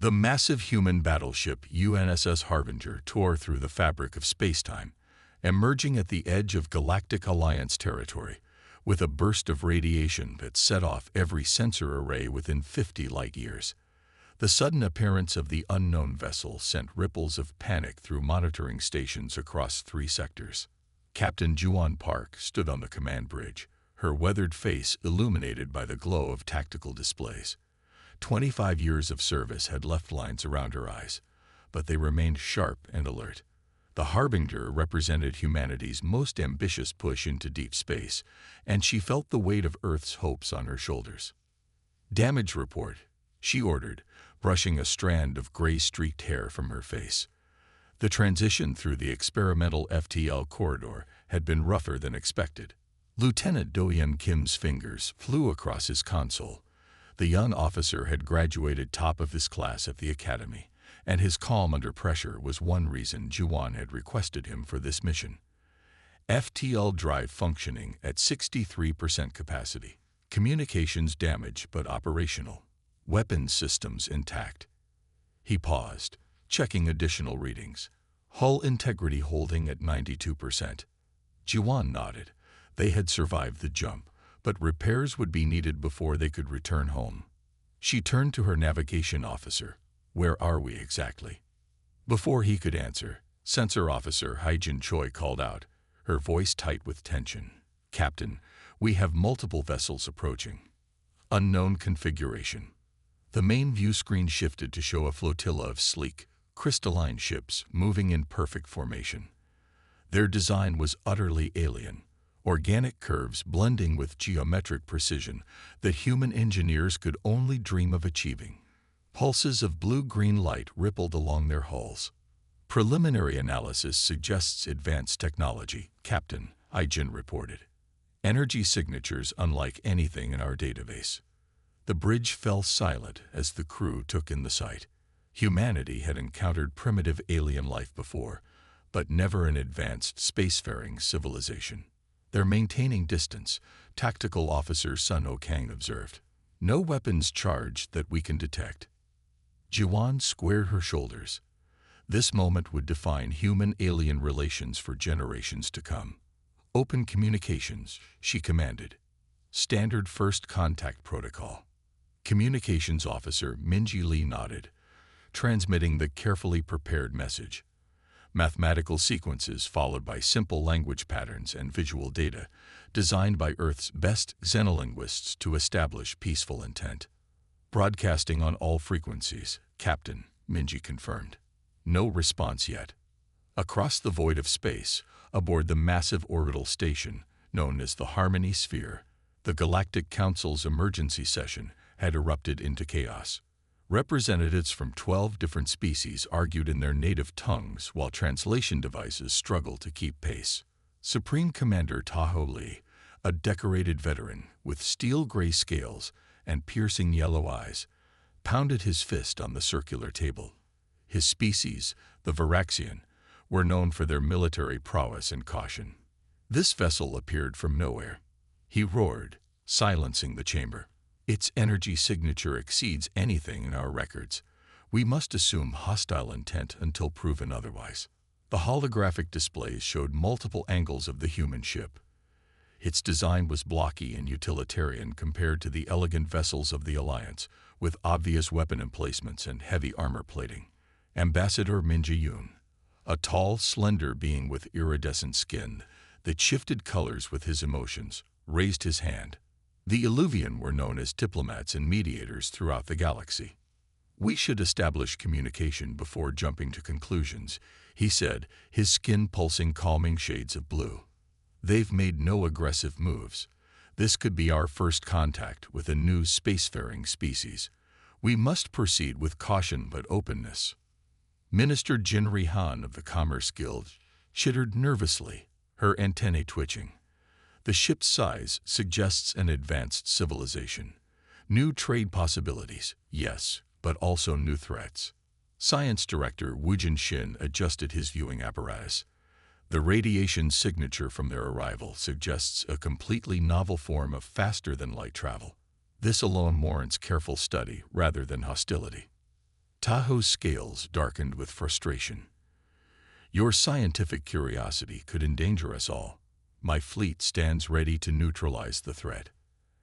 The massive human battleship UNSS Harbinger tore through the fabric of spacetime, emerging at the edge of Galactic Alliance territory, with a burst of radiation that set off every sensor array within 50 light-years. The sudden appearance of the unknown vessel sent ripples of panic through monitoring stations across 3 sectors. Captain Juan Park stood on the command bridge, her weathered face illuminated by the glow of tactical displays. 25 years of service had left lines around her eyes, but they remained sharp and alert. The Harbinger represented humanity's most ambitious push into deep space, and she felt the weight of Earth's hopes on her shoulders. "Damage report," she ordered, brushing a strand of gray-streaked hair from her face. The transition through the experimental FTL corridor had been rougher than expected. Lieutenant Do-Yeon Kim's fingers flew across his console. The young officer had graduated top of his class at the academy, and his calm under pressure was one reason Juwan had requested him for this mission. FTL drive functioning at 63% capacity. Communications damaged but operational. Weapons systems intact. He paused, checking additional readings. Hull integrity holding at 92%. Juwan nodded. They had survived the jump, but repairs would be needed before they could return home. She turned to her navigation officer. "Where are we exactly?" Before he could answer, Sensor Officer Hyjin Choi called out, her voice tight with tension. "Captain, we have multiple vessels approaching. Unknown configuration." The main view screen shifted to show a flotilla of sleek, crystalline ships moving in perfect formation. Their design was utterly alien, organic curves blending with geometric precision that human engineers could only dream of achieving. Pulses of blue-green light rippled along their hulls. "Preliminary analysis suggests advanced technology," Captain Hyjin reported. "Energy signatures unlike anything in our database." The bridge fell silent as the crew took in the sight. Humanity had encountered primitive alien life before, but never an advanced spacefaring civilization. "They're maintaining distance," Tactical Officer Sun O-Kang observed. "No weapons charged that we can detect." Juwan squared her shoulders. This moment would define human-alien relations for generations to come. "Open communications," she commanded. "Standard first contact protocol." Communications Officer Minji Lee nodded, transmitting the carefully prepared message. Mathematical sequences followed by simple language patterns and visual data, designed by Earth's best xenolinguists to establish peaceful intent. "Broadcasting on all frequencies," Captain Minji confirmed. No response yet. Across the void of space, aboard the massive orbital station known as the Harmony Sphere, the Galactic Council's emergency session had erupted into chaos. Representatives from 12 different species argued in their native tongues while translation devices struggled to keep pace. Supreme Commander Tahoe Lee, a decorated veteran with steel-gray scales and piercing yellow eyes, pounded his fist on the circular table. His species, the Varaxian, were known for their military prowess and caution. This vessel appeared from nowhere. He roared, silencing the chamber. "Its energy signature exceeds anything in our records. We must assume hostile intent until proven otherwise." The holographic displays showed multiple angles of the human ship. Its design was blocky and utilitarian compared to the elegant vessels of the Alliance, with obvious weapon emplacements and heavy armor plating. Ambassador Min Ji-yoon, a tall, slender being with iridescent skin that shifted colors with his emotions, raised his hand. The Illuvian were known as diplomats and mediators throughout the galaxy. "We should establish communication before jumping to conclusions," he said, his skin pulsing calming shades of blue. "They've made no aggressive moves. This could be our first contact with a new spacefaring species. We must proceed with caution but openness." Minister Jinri Han of the Commerce Guild chittered nervously, her antennae twitching. The ship's size suggests an advanced civilization. New trade possibilities, yes, but also new threats. Science Director Woojin Shin adjusted his viewing apparatus. The radiation signature from their arrival suggests a completely novel form of faster-than-light travel. This alone warrants careful study rather than hostility. Tahoe's scales darkened with frustration. Your scientific curiosity could endanger us all. My fleet stands ready to neutralize the threat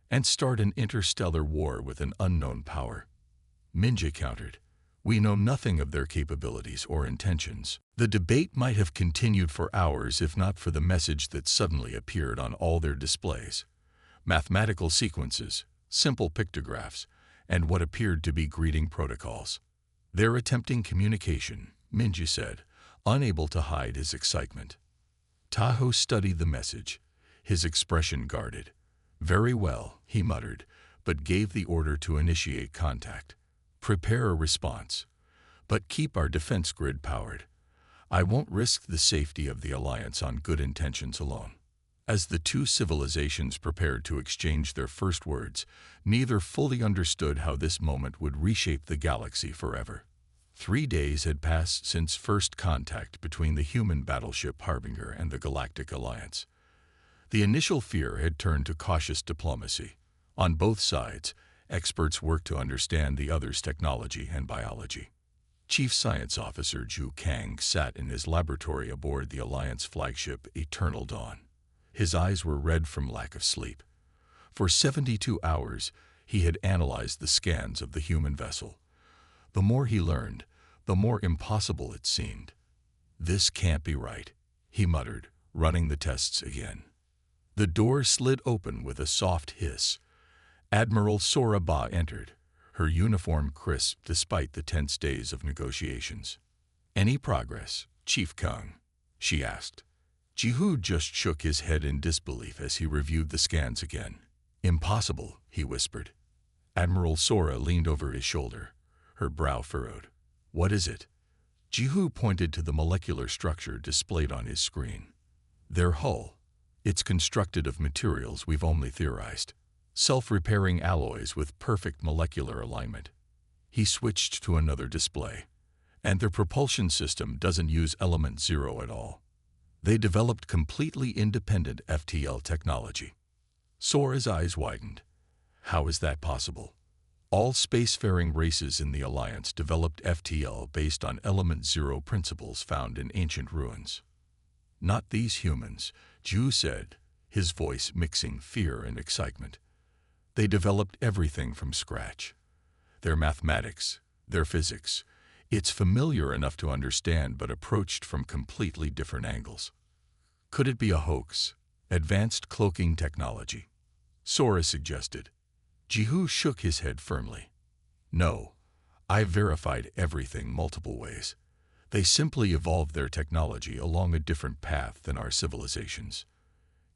and start an interstellar war with an unknown power. Minja countered. We know nothing of their capabilities or intentions. The debate might have continued for hours if not for the message that suddenly appeared on all their displays. Mathematical sequences, simple pictographs, and what appeared to be greeting protocols. They're attempting communication, Minja said, unable to hide his excitement. Tahoe studied the message, his expression guarded. Very well, he muttered, but gave the order to initiate contact. Prepare a response, but keep our defense grid powered. I won't risk the safety of the Alliance on good intentions alone. As the two civilizations prepared to exchange their first words, neither fully understood how this moment would reshape the galaxy forever. 3 days had passed since first contact between the human battleship Harbinger and the Galactic Alliance. The initial fear had turned to cautious diplomacy. On both sides, experts worked to understand the other's technology and biology. Chief Science Officer Zhu Kang sat in his laboratory aboard the Alliance flagship Eternal Dawn. His eyes were red from lack of sleep. For 72 hours, he had analyzed the scans of the human vessel. The more he learned, the more impossible it seemed. This can't be right, he muttered, running the tests again. The door slid open with a soft hiss. Admiral Sora Ba entered, her uniform crisp despite the tense days of negotiations. Any progress, Chief Kung? She asked. Jihu just shook his head in disbelief as he reviewed the scans again. Impossible, he whispered. Admiral Sora leaned over his shoulder, her brow furrowed. What is it? Jihu pointed to the molecular structure displayed on his screen. Their hull. It's constructed of materials we've only theorized. Self-repairing alloys with perfect molecular alignment. He switched to another display. And their propulsion system doesn't use element zero at all. They developed completely independent FTL technology. Sora's eyes widened. How is that possible? All spacefaring races in the Alliance developed FTL based on element zero principles found in ancient ruins. Not these humans, Zhu said, his voice mixing fear and excitement. They developed everything from scratch. Their mathematics, their physics. It's familiar enough to understand but approached from completely different angles. Could it be a hoax? Advanced cloaking technology? Sora suggested. Jihu shook his head firmly. No, I've verified everything multiple ways. They simply evolved their technology along a different path than our civilizations.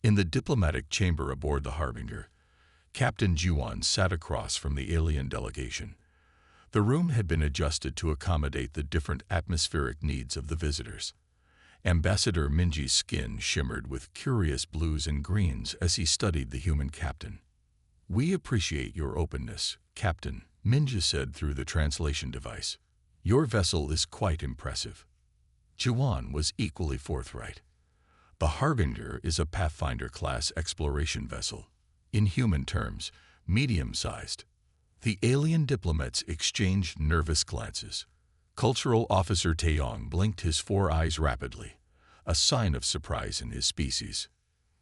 In the diplomatic chamber aboard the Harbinger, Captain Juan sat across from the alien delegation. The room had been adjusted to accommodate the different atmospheric needs of the visitors. Ambassador Minji's skin shimmered with curious blues and greens as he studied the human captain. We appreciate your openness, Captain, Minji said through the translation device. Your vessel is quite impressive. Juan was equally forthright. The Harbinger is a Pathfinder-class exploration vessel. In human terms, medium-sized. The alien diplomats exchanged nervous glances. Cultural Officer Taeyong blinked his 4 eyes rapidly, a sign of surprise in his species.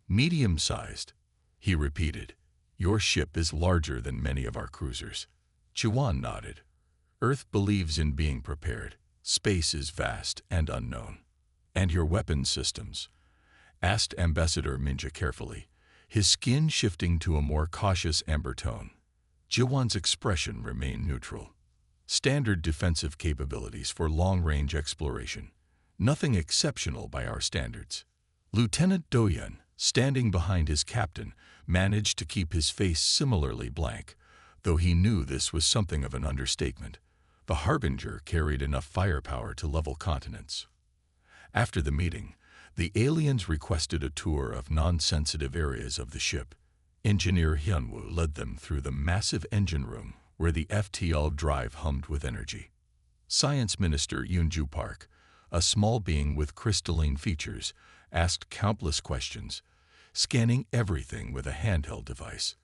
Medium-sized, he repeated. Your ship is larger than many of our cruisers. Juan nodded. Earth believes in being prepared. Space is vast and unknown. And your weapons systems? Asked Ambassador Minja carefully, his skin shifting to a more cautious amber tone. Juwan's expression remained neutral. Standard defensive capabilities for long-range exploration. Nothing exceptional by our standards. Lieutenant Doyan, standing behind his captain, managed to keep his face similarly blank, though he knew this was something of an understatement. The Harbinger carried enough firepower to level continents. After the meeting, the aliens requested a tour of non-sensitive areas of the ship. Engineer Hyunwoo led them through the massive engine room where the FTL drive hummed with energy. Science Minister Yoonju Park, a small being with crystalline features, asked countless questions, scanning everything with a handheld device.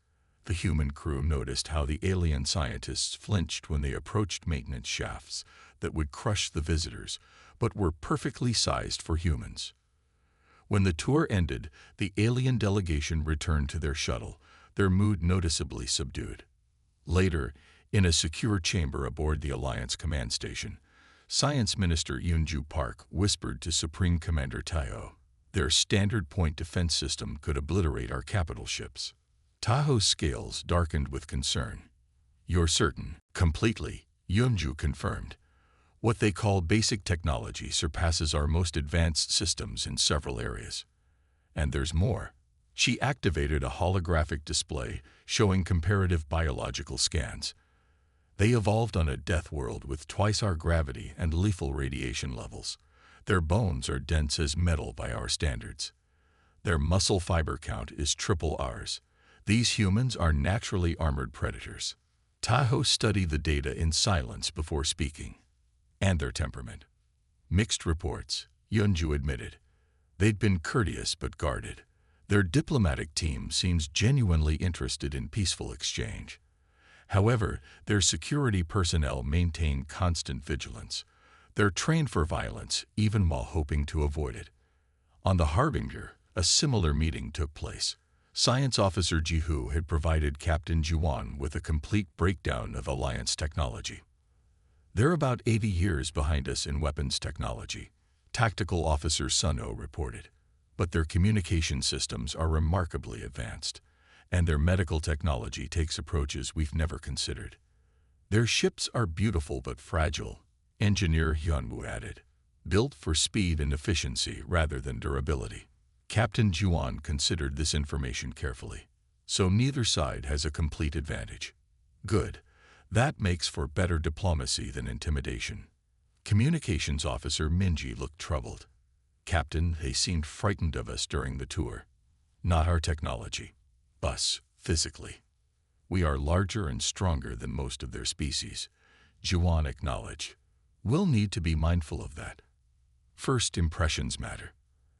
The human crew noticed how the alien scientists flinched when they approached maintenance shafts that would crush the visitors, but were perfectly sized for humans. When the tour ended, the alien delegation returned to their shuttle, their mood noticeably subdued. Later, in a secure chamber aboard the Alliance command station, Science Minister Yunju Park whispered to Supreme Commander Taiho, "Their standard point defense system could obliterate our capital ships." Taiho's scales darkened with concern. "You're certain?" "Completely," Yunju confirmed. "What they call basic technology surpasses our most advanced systems in several areas. And there's more." She activated a holographic display showing comparative biological scans. "They evolved on a death world with twice our gravity and lethal radiation levels. Their bones are dense as metal by our standards. Their muscle fiber count is triple ours. These humans are naturally armored predators." Taiho studied the data in silence before speaking. "And their temperament?" "Mixed reports," Yunju admitted. "They'd been courteous but guarded. Their diplomatic team seems genuinely interested in peaceful exchange. However, their security personnel maintain constant vigilance. They're trained for violence, even while hoping to avoid it." On the Harbinger, a similar meeting took place. Science Officer Jihu had provided Captain Juan with a complete breakdown of Alliance technology. "They're about 80 years behind us in weapons technology," Tactical Officer Suno reported. "But their communication systems are remarkably advanced, and their medical technology takes approaches we've never considered. Their ships are beautiful but fragile," Engineer Hyunwoo added, "built for speed and efficiency rather than durability." Captain Juan considered this information carefully. "So neither side has a complete advantage. Good. That makes for better diplomacy than intimidation." Communications Officer Minji looked troubled. "Captain, they seemed frightened of us during the tour." "Not our technology. Us, physically. We are larger and stronger than most of their species," Juan acknowledged. "We'll need to be mindful of that. First impressions matter."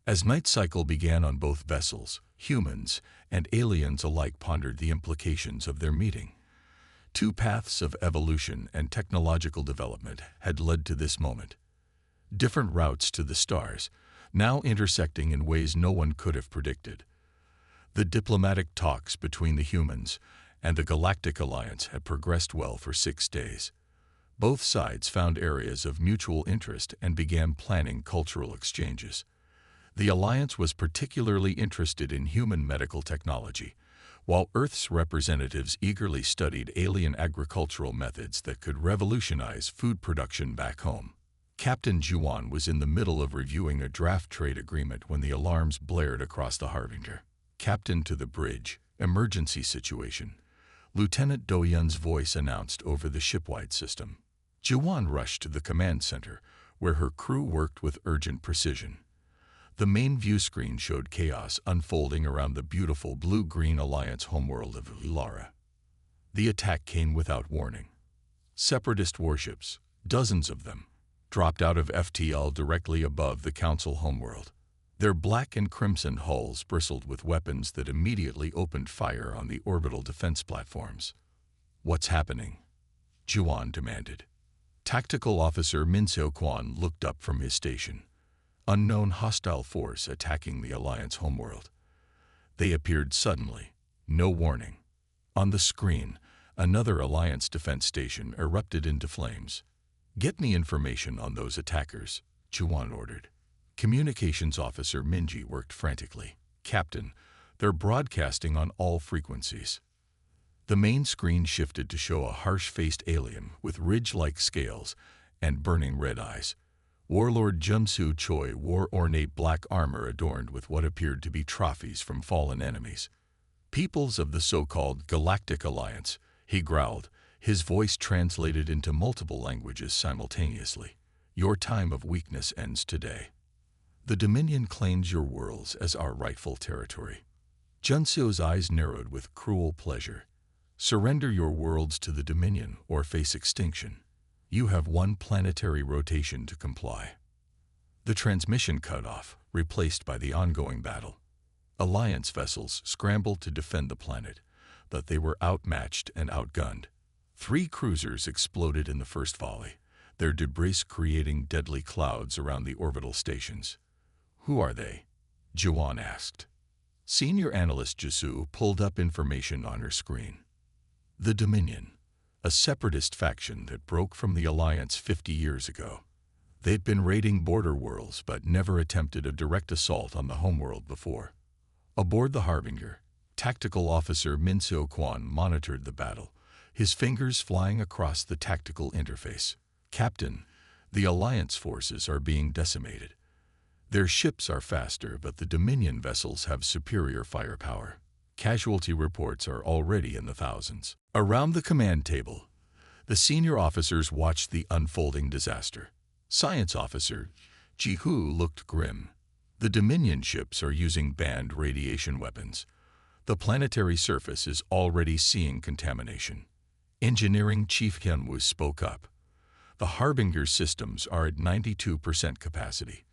As night cycle began on both vessels, humans and aliens alike pondered the implications of their meeting. Two paths of evolution and technological development had led to this moment. Different routes to the stars, now intersecting in ways no one could have predicted. The diplomatic talks between the humans and the Galactic Alliance had progressed well for 6 days. Both sides found areas of mutual interest and began planning cultural exchanges. The Alliance was particularly interested in human medical technology, while Earth's representatives eagerly studied alien agricultural methods that could revolutionize food production back home. Captain Juan was in the middle of reviewing a draft trade agreement when the alarms blared across the Harbinger. "Captain to the bridge, emergency situation," Lieutenant Doyun's voice announced over the shipwide system. Juan rushed to the command center, where her crew worked with urgent precision. The main view screen showed chaos unfolding around the beautiful blue-green Alliance homeworld of Ulara. The attack came without warning. Separatist warships, dozens of them, dropped out of FTL directly above the Council homeworld. Their black and crimson hulls bristled with weapons that immediately opened fire on the orbital defense platforms. "What's happening?" Juan demanded. Tactical Officer Min Seo-kwan looked up from his station. Unknown hostile force attacking the Alliance homeworld. They appeared suddenly, no warning. On the screen, another Alliance defense station erupted into flames. "Get me information on those attackers," Juan ordered. Communications Officer Minji worked frantically. "Captain, they're broadcasting on all frequencies." The main screen shifted to show a harsh-faced alien with ridge-like scales and burning red eyes. Warlord Jumsu Choi wore ornate black armor adorned with what appeared to be trophies from fallen enemies. "Peoples of the so-called Galactic Alliance," he growled, his voice translated into multiple languages simultaneously. "Your time of weakness ends today. The Dominion claims your worlds as our rightful territory." Junsu's eyes narrowed with cruel pleasure. "Surrender your worlds to the Dominion or face extinction. You have one planetary rotation to comply." The transmission cut off, replaced by the ongoing battle. Alliance vessels scrambled to defend the planet, but they were outmatched and outgunned. 3 cruisers exploded in the first volley, their debris creating deadly clouds around the orbital stations. "Who are they?" Juwan asked. Senior analyst Jisu pulled up information on her screen. "The Dominion, a separatist faction that broke from the Alliance 50 years ago. They'd been raiding border worlds but never attempted a direct assault on the homeworld before." Aboard the Harbinger, Tactical Officer Minseo Kwan monitored the battle, his fingers flying across the tactical interface. "Captain, the Alliance forces are being decimated. Their ships are faster, but the Dominion vessels have superior firepower. Casualty reports are already in the thousands." Around the command table, the senior officers watched the unfolding disaster. Science Officer Jihu looked grim. "The Dominion ships are using banned radiation weapons. The planetary surface is already seeing contamination." Engineering Chief Hyunwoo spoke up. "The Harbinger systems are at 92% capacity.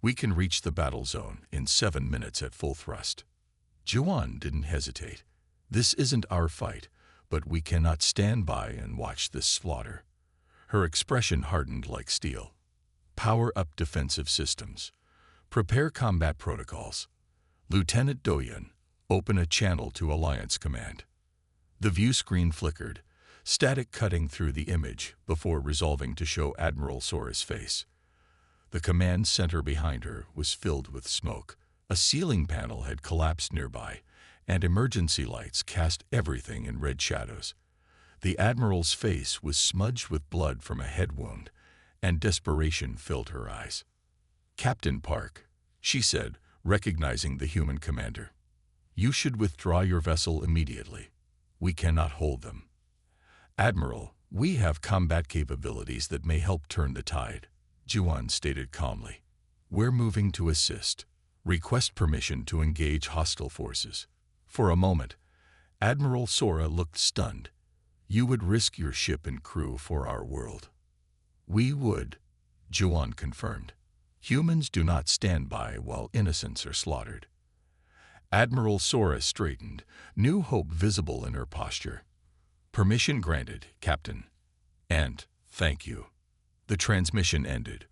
We can reach the battle zone in 7 minutes at full thrust." Juwan didn't hesitate. "This isn't our fight, but we cannot stand by and watch this slaughter." Her expression hardened like steel. "Power up defensive systems. Prepare combat protocols. Lieutenant Doyun, open a channel to Alliance Command." The view screen flickered, static cutting through the image before resolving to show Admiral Sora's face. The command center behind her was filled with smoke. A ceiling panel had collapsed nearby, and emergency lights cast everything in red shadows. The Admiral's face was smudged with blood from a head wound, and desperation filled her eyes. "Captain Park," she said, recognizing the human commander, "you should withdraw your vessel immediately. We cannot hold them." "Admiral, we have combat capabilities that may help turn the tide," Juwan stated calmly. "We're moving to assist. Request permission to engage hostile forces." For a moment, Admiral Sora looked stunned. "You would risk your ship and crew for our world?" "We would," Juwan confirmed. "Humans do not stand by while innocents are slaughtered." Admiral Sora straightened, new hope visible in her posture. "Permission granted, Captain. And thank you." The transmission ended.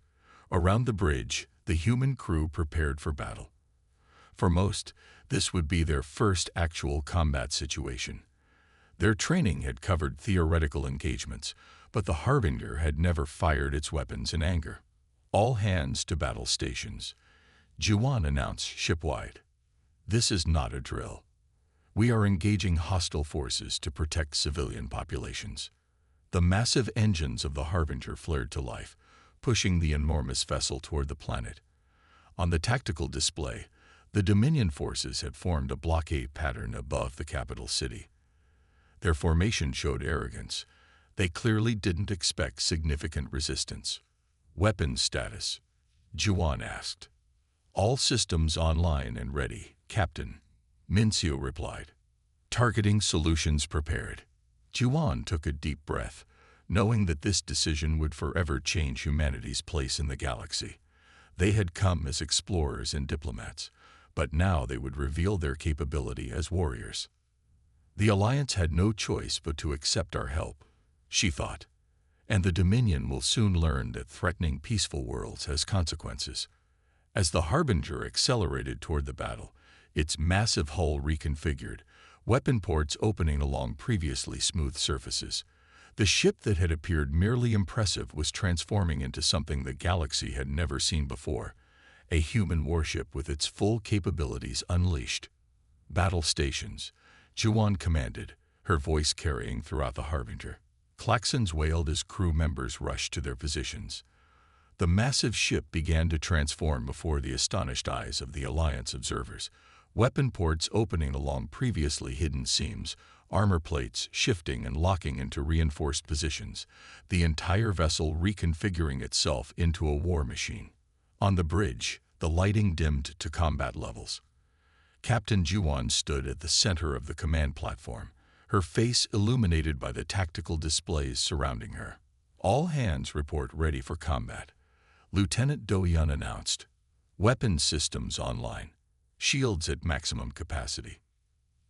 Around the bridge, the human crew prepared for battle. For most, this would be their first actual combat situation. Their training had covered theoretical engagements, but the Harbinger had never fired its weapons in anger. "All hands to battle stations," Juwan announced shipwide. "This is not a drill. We are engaging hostile forces to protect civilian populations." The massive engines of the Harbinger flared to life, pushing the enormous vessel toward the planet. On the tactical display, the Dominion forces had formed a blockade pattern above the capital city. Their formation showed arrogance. They clearly didn't expect significant resistance. "Weapons status?" Juwan asked. "All systems online and ready, Captain," Minseo replied. "Targeting solutions prepared." Juwan took a deep breath, knowing that this decision would forever change humanity's place in the galaxy. They had come as explorers and diplomats, but now they would reveal their capability as warriors. "The Alliance had no choice but to accept our help," she thought, "and the Dominion will soon learn that threatening peaceful worlds has consequences." As the Harbinger accelerated toward the battle, its massive hull reconfigured, weapon ports opening along previously smooth surfaces, the ship that had appeared merely impressive was transforming into something the galaxy had never seen before, a human warship with its full capabilities unleashed. "Battle stations," Juwan commanded, her voice carrying throughout the Harbinger. Klaxons wailed as crew members rushed to their positions. The massive ship began to transform before the astonished eyes of the Alliance observers, weapon ports opening along previously hidden seams, armor plates shifting and locking into reinforced positions, the entire vessel reconfiguring itself into a war machine. On the bridge, the lighting dimmed to combat levels. Captain Juwan stood at the center of the command platform, her face illuminated by the tactical displays surrounding her. "All hands report ready for combat," Lieutenant Doyun announced. "Weapons systems online. Shields at maximum capacity."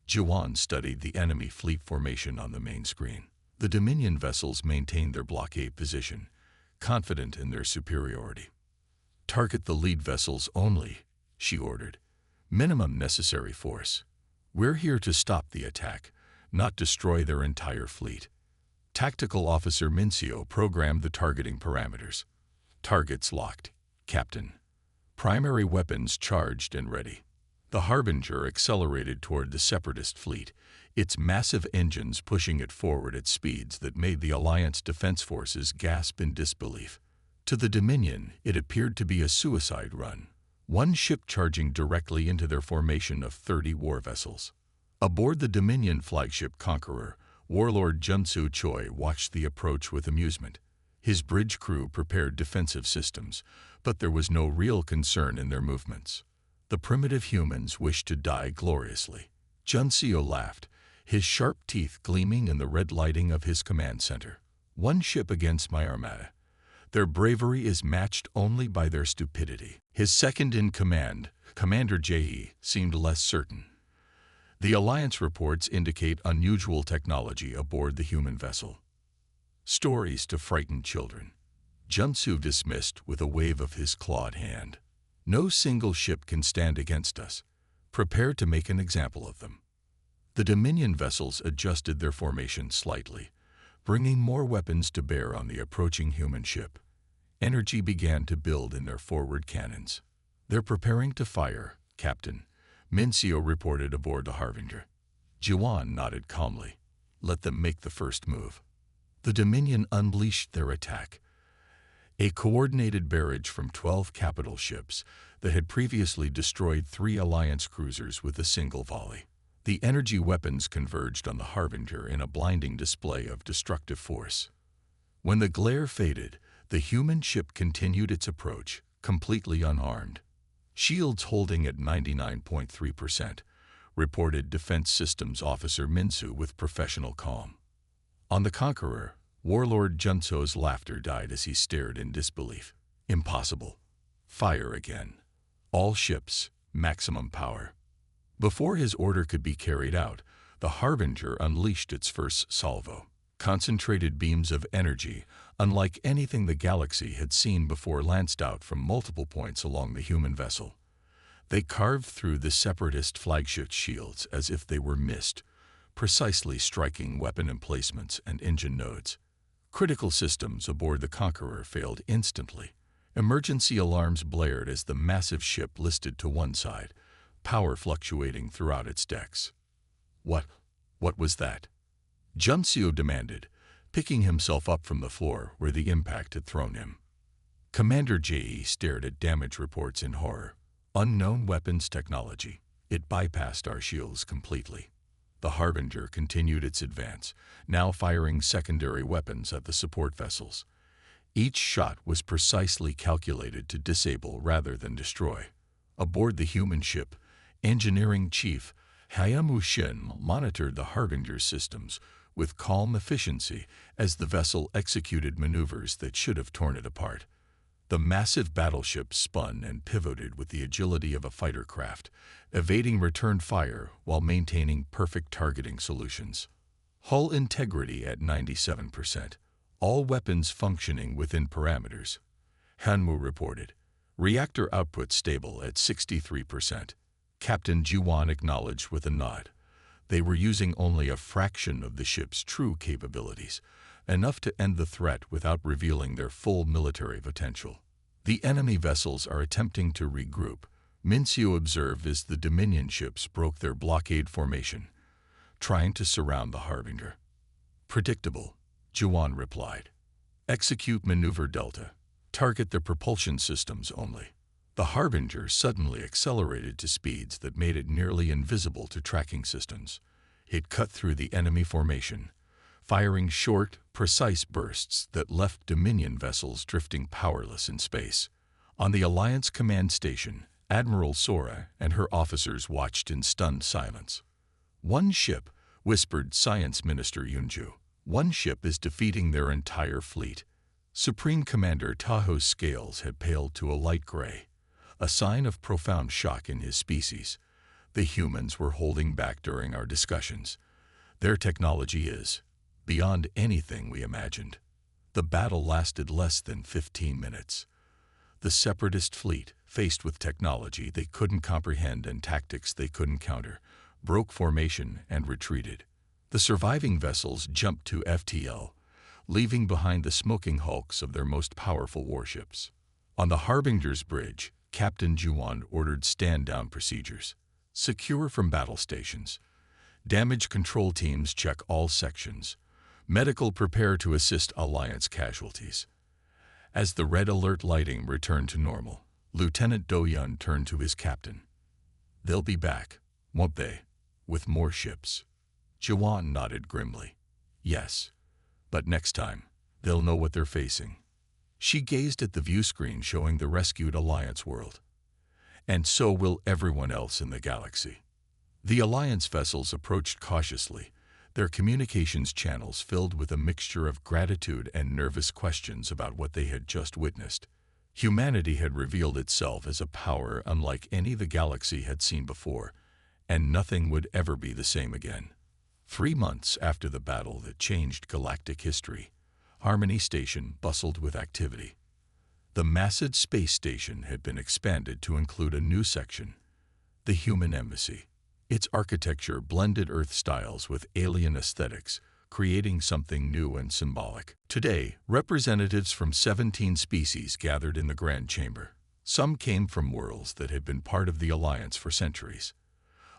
Jiwan studied the enemy fleet formation on the main screen. The Dominion vessels maintained their blockade position, confident in their superiority. "Target the lead vessels only," she ordered. "Minimum necessary force. We're here to stop the attack, not destroy their entire fleet." Tactical Officer Mincio programmed the targeting parameters. "Targets locked, Captain. Primary weapons charged and ready." The Harbinger accelerated toward the Separatist fleet, its massive engines pushing it forward at speeds that made the Alliance defense forces gasp in disbelief. To the Dominion, it appeared to be a suicide run, one ship charging directly into their formation of 30 war vessels. Aboard the Dominion flagship Conqueror, Warlord Junsu Choi watched the approach with amusement. His bridge crew prepared defensive systems, but there was no real concern in their movements. The primitive humans wished to die gloriously. Juncio laughed, his sharp teeth gleaming in the red lighting of his command center. "One ship against my armada. Their bravery is matched only by their stupidity." His second-in-command, Commander Jae, seemed less certain. The Alliance reports indicate unusual technology aboard the human vessel. "Stories to frighten children," Junsu dismissed with a wave of his clawed hand. "No single ship can stand against us. Prepare to make an example of them." The Dominion vessels adjusted their formation slightly, bringing more weapons to bear on the approaching human ship. Energy began to build in their forward cannons. "They're preparing to fire, Captain," Mincio reported aboard the Harbinger. Jiwan nodded calmly. "Let them make the first move." The Dominion unleashed their attack. A coordinated barrage from 12 capital ships that had previously destroyed 3 Alliance cruisers with a single volley. The energy weapons converged on the Harbinger in a blinding display of destructive force. When the glare faded, the human ship continued its approach, completely unarmed. "Shields holding at 99.3%, reported Defense Systems Officer Minsu with professional calm. On the Conqueror, Warlord Junso's laughter died as he stared in disbelief. "Impossible. Fire again. All ships, maximum power." Before his order could be carried out, the Harbinger unleashed its first salvo. Concentrated beams of energy, unlike anything the galaxy had seen before, lanced out from multiple points along the human vessel. They carved through the Separatist flagship shields as if they were mist, precisely striking weapon emplacements and engine nodes. Critical systems aboard the Conqueror failed instantly. Emergency alarms blared as the massive ship listed to one side, power fluctuating throughout its decks. What was that?" Juncio demanded, picking himself up from the floor where the impact had thrown him. Commander Jae stared at damage reports in horror. "Unknown weapons technology. It bypassed our shields completely." The Harbinger continued its advance, now firing secondary weapons at the support vessels. Each shot was precisely calculated to disable rather than destroy. Aboard the human ship, Engineering Chief Hyamu Shin monitored the Harbinger's systems with calm efficiency as the vessel executed maneuvers that should have torn it apart. The massive battleship spun and pivoted with the agility of a fighter craft, evading return fire while maintaining perfect targeting solutions. Hull integrity at 97%. All weapons functioning within parameters. Hanmu reported. Reactor output stable at 63%. Captain Jiwan acknowledged with a nod. They were using only a fraction of the ship's true capabilities, enough to end the threat without revealing their full military potential. "The enemy vessels are attempting to regroup," Mincio observed as the Dominion ships broke their blockade formation, trying to surround the Harbinger. "Predictable," Jiwan replied. "Execute Maneuver Delta. Target the propulsion systems only." The Harbinger suddenly accelerated to speeds that made it nearly invisible to tracking systems. It cut through the enemy formation, firing short, precise bursts that left Dominion vessels drifting powerless in space. On the Alliance command station, Admiral Sora and her officers watched in stunned silence. "One ship," whispered Science Minister Yunju. "One ship is defeating their entire fleet." Supreme Commander Taho's scales had paled to a light gray, a sign of profound shock in his species. The humans were holding back during our discussions. Their technology is beyond anything we imagined. The battle lasted less than 15 minutes. The Separatist fleet, faced with technology they couldn't comprehend and tactics they couldn't counter, broke formation and retreated. The surviving vessels jumped to FTL, leaving behind the smoking hulks of their most powerful warships. On the Harbinger's bridge, Captain Juan ordered stand-down procedures. Secure from battle stations. Damage control teams check all sections. Medical prepare to assist Alliance casualties. As the red alert lighting returned to normal, Lieutenant Do-Yun turned to his captain. "They'll be back, won't they? With more ships?" Juan nodded grimly. "Yes, but next time, they'll know what they're facing." She gazed at the view screen showing the rescued Alliance world. "And so will everyone else in the galaxy." The Alliance vessels approached cautiously, their communications channels filled with a mixture of gratitude and nervous questions about what they had just witnessed. Humanity had revealed itself as a power unlike any the galaxy had seen before, and nothing would ever be the same again. 3 months after the battle that changed galactic history, Harmony Station bustled with activity. The massive space station had been expanded to include a new section, the Human Embassy. Its architecture blended Earth styles with alien aesthetics, creating something new and symbolic. Today, representatives from 17 species gathered in the Grand Chamber. Some came from worlds that had been part of the Alliance for centuries.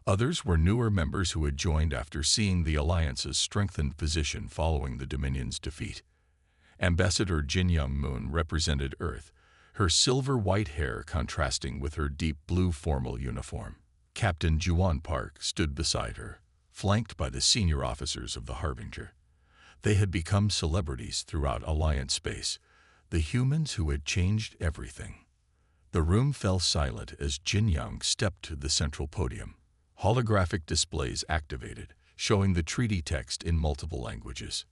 Others were newer members who had joined after seeing the Alliance's strengthened position following the Dominion's defeat. Ambassador Jin Young Moon represented Earth, her silver-white hair contrasting with her deep blue formal uniform. Captain Juan Park stood beside her, flanked by the senior officers of the Harbinger. They had become celebrities throughout Alliance space, the humans who had changed everything. The room fell silent as Jin Young stepped to the central podium. Holographic displays activated, showing the treaty text in multiple languages.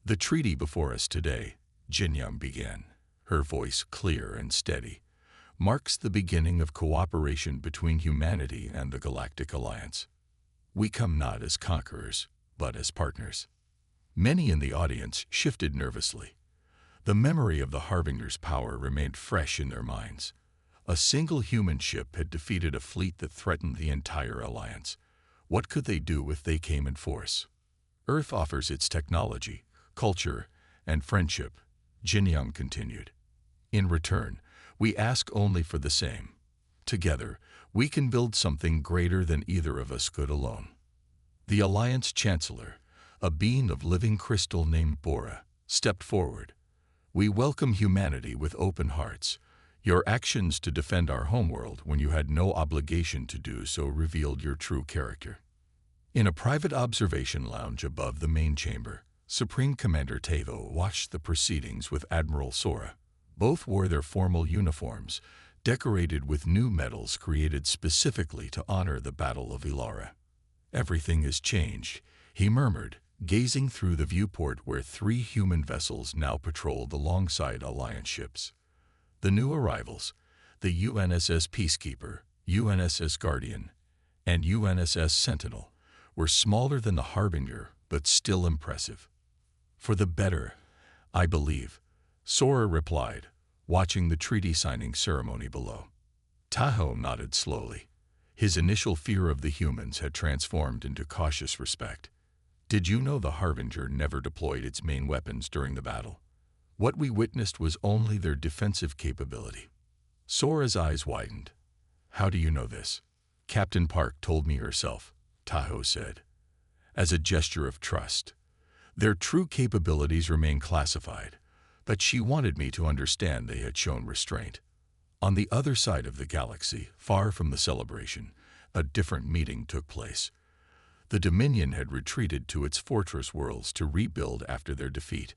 "The treaty before us today," Jin Young began, her voice clear and steady, "marks the beginning of cooperation between humanity and the Galactic Alliance. We come not as conquerors, but as partners." Many in the audience shifted nervously. The memory of the Harbinger's power remained fresh in their minds. A single human ship had defeated a fleet that threatened the entire Alliance. What could they do if they came in force? "Earth offers its technology, culture, and friendship," Jin Young continued. "In return, we ask only for the same. Together, we can build something greater than either of us could alone." The Alliance Chancellor, a being of living crystal named Bora, stepped forward. "We welcome humanity with open hearts. Your actions to defend our homeworld when you had no obligation to do so revealed your true character." In a private observation lounge above the main chamber, Supreme Commander Tavo watched the proceedings with Admiral Sora. Both wore their formal uniforms, decorated with new medals created specifically to honor the Battle of Ilara. "Everything has changed," he murmured, gazing through the viewport where 3 human vessels now patrolled alongside Alliance ships. The new arrivals, the UNSS Peacekeeper, UNSS Guardian, and UNSS Sentinel, were smaller than the Harbinger, but still impressive. "For the better, I believe," Sora replied, watching the treaty signing ceremony below. Tahoe nodded slowly. His initial fear of the humans had transformed into cautious respect. "Did you know the Harbinger never deployed its main weapons during the battle? What we witnessed was only their defensive capability." Sora's eyes widened. "How do you know this?" "Captain Park told me herself," Tahoe said, as a gesture of trust. "Their true capabilities remain classified, but she wanted me to understand they had shown restraint." On the other side of the galaxy, far from the celebration, a different meeting took place. The Dominion had retreated to its fortress worlds to rebuild after their defeat.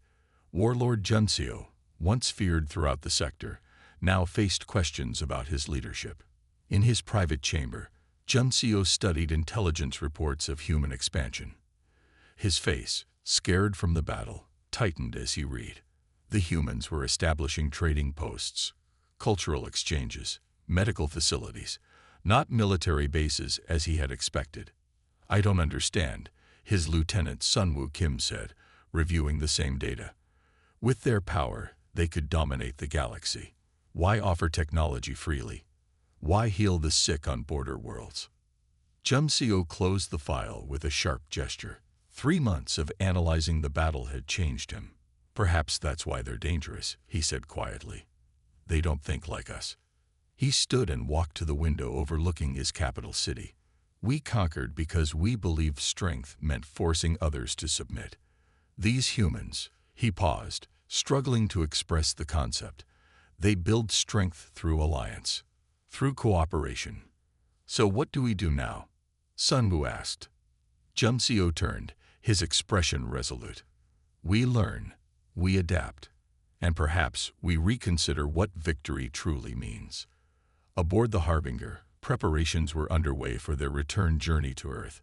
Warlord Junseo, once feared throughout the sector, now faced questions about his leadership. In his private chamber, Junseo studied intelligence reports of human expansion. His face, scared from the battle, tightened as he read. The humans were establishing trading posts, cultural exchanges, medical facilities, not military bases as he had expected. "I don't understand," his lieutenant Sunwoo Kim said, reviewing the same data. "With their power, they could dominate the galaxy. Why offer technology freely? Why heal the sick on border worlds?" Jumseo closed the file with a sharp gesture. 3 months of analyzing the battle had changed him. "Perhaps that's why they're dangerous," he said quietly. "They don't think like us." He stood and walked to the window overlooking his capital city. "We conquered because we believed strength meant forcing others to submit. These humans," he paused, struggling to express the concept, "they build strength through alliance, through cooperation." "So what do we do now?" Sunwoo asked. Jumseo turned, his expression resolute. "We learn, we adapt, and perhaps we reconsider what victory truly means." Aboard the Harbinger, preparations were underway for their return journey to Earth.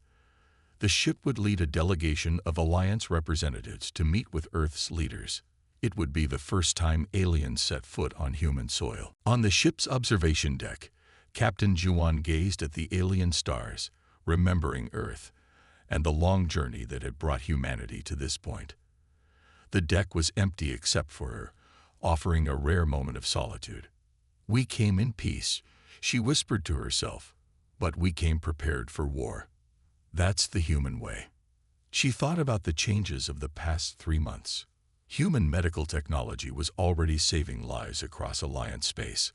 The ship would lead a delegation of Alliance representatives to meet with Earth's leaders. It would be the first time aliens set foot on human soil. On the ship's observation deck, Captain Juwon gazed at the alien stars, remembering Earth and the long journey that had brought humanity to this point. The deck was empty except for her, offering a rare moment of solitude. "We came in peace," she whispered to herself, "but we came prepared for war. That's the human way." She thought about the changes of the past 3 months. Human medical technology was already saving lives across Alliance space.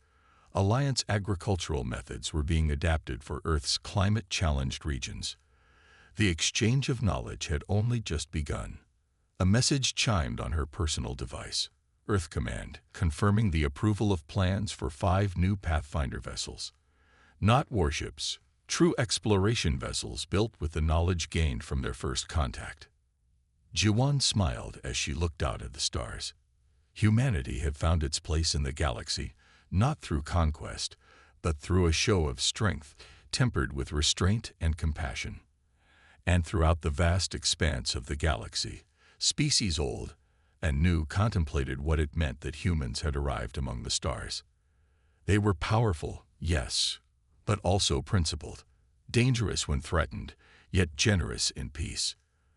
Alliance agricultural methods were being adapted for Earth's climate-challenged regions. The exchange of knowledge had only just begun. A message chimed on her personal device. Earth Command, confirming the approval of plans for 5 new Pathfinder vessels. Not warships, true exploration vessels built with the knowledge gained from their first contact. Juwon smiled as she looked out at the stars. Humanity had found its place in the galaxy, not through conquest, but through a show of strength tempered with restraint and compassion. And throughout the vast expanse of the galaxy, species old and new contemplated what it meant that humans had arrived among the stars. They were powerful, yes, but also principled, dangerous when threatened, yet generous in peace.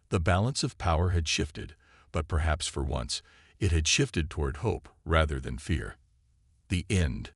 The balance of power had shifted, but perhaps for once, it had shifted toward hope rather than fear. The end.